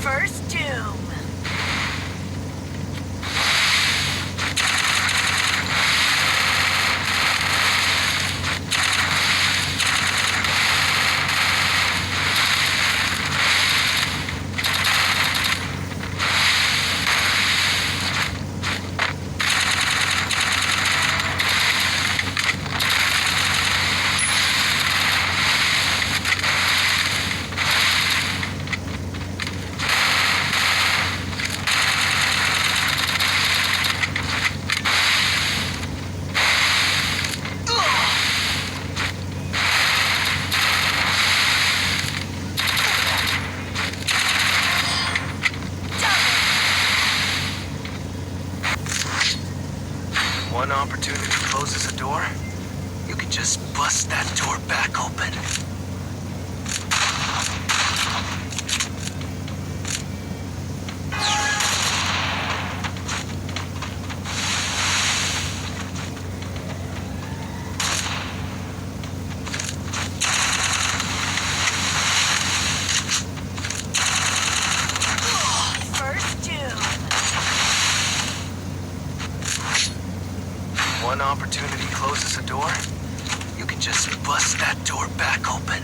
First doom. One opportunity closes a door, you can just bust that door back open. First doom. One opportunity closes a door, you can just bust that door back open.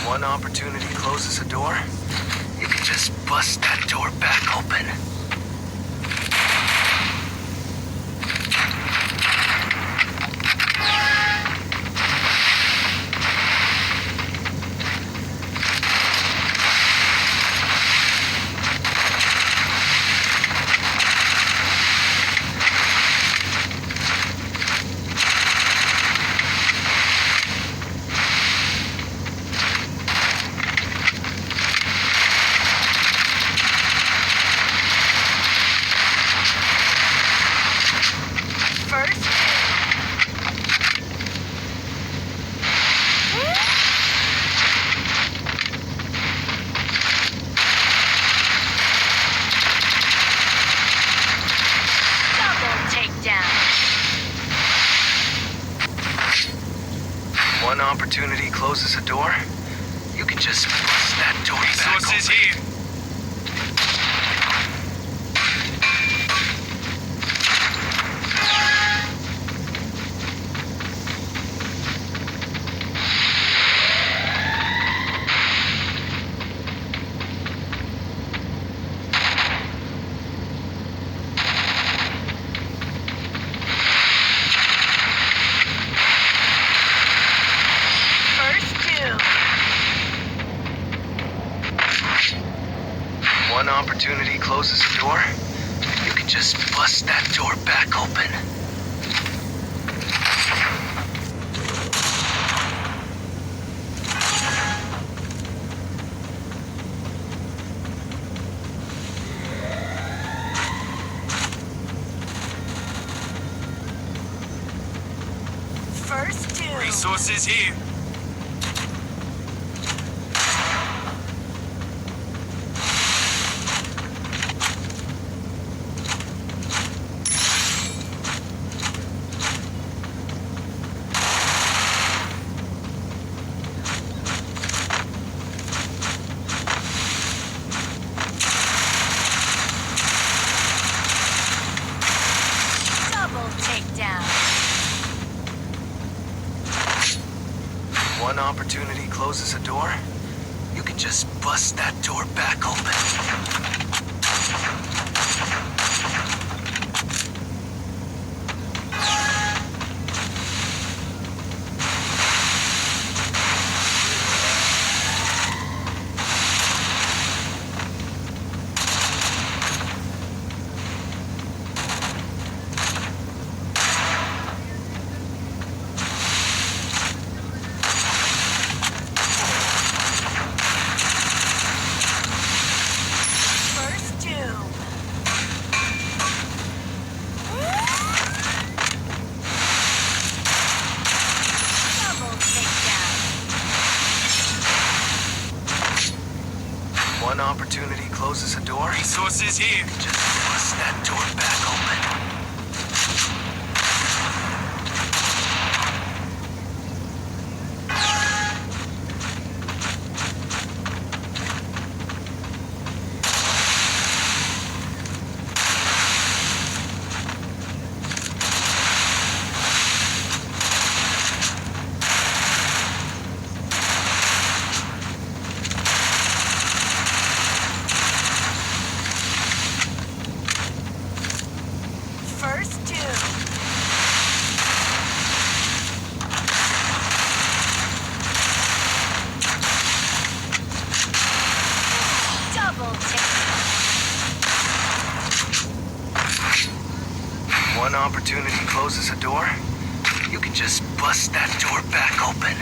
One opportunity closes a door, you can just bust that door back open. First double takedown. One opportunity closes a door, you can just bust that door back Resources open. here. First doom. One opportunity closes a door, you can just bust that door back open. First doom. Resources here. Double takedown. One opportunity closes a door, you can just bust that door back open. opportunity closes a door, Resources here. just bust that door back open. First doom. Double takedown. One opportunity closes a door, you can just bust that door back open.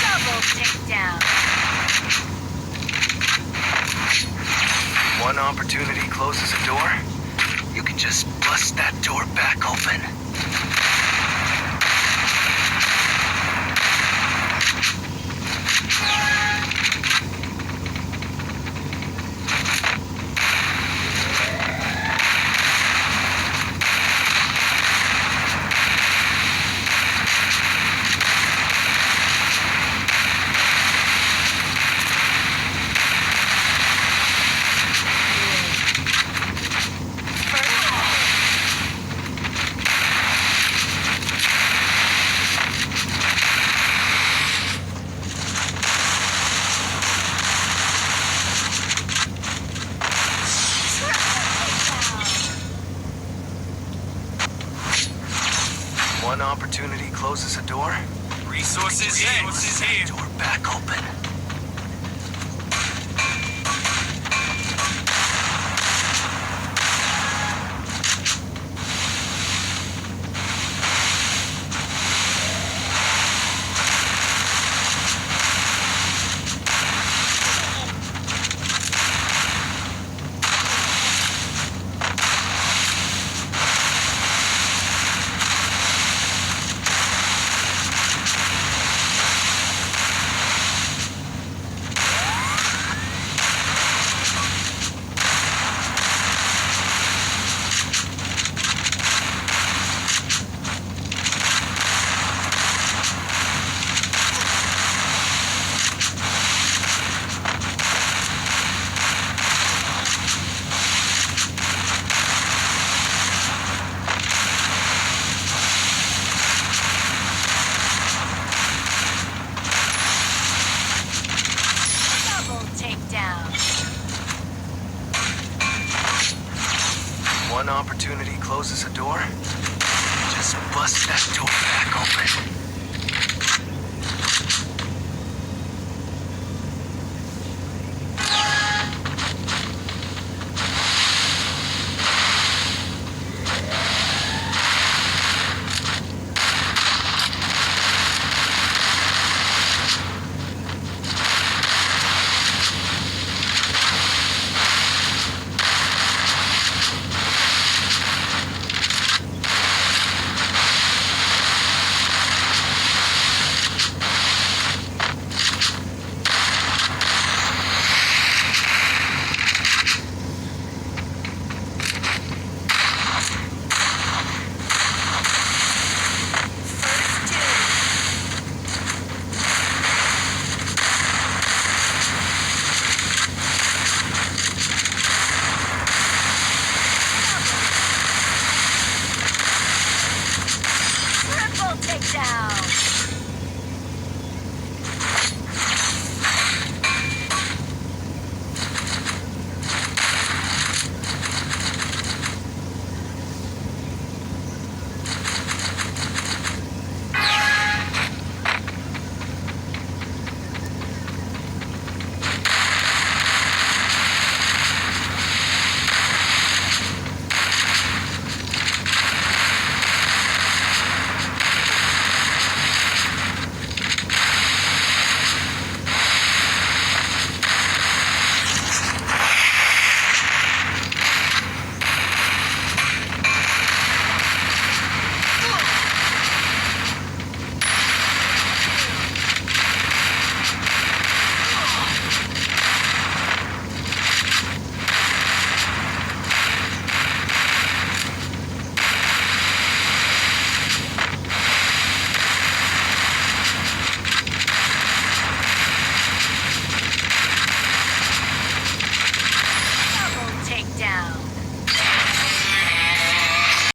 Double takedown. One opportunity closes a door, you can just bust that door back open. One opportunity closes a door, Resources here. Resources that here. door back open. Double takedown. One opportunity closes a door, just bust that door back open.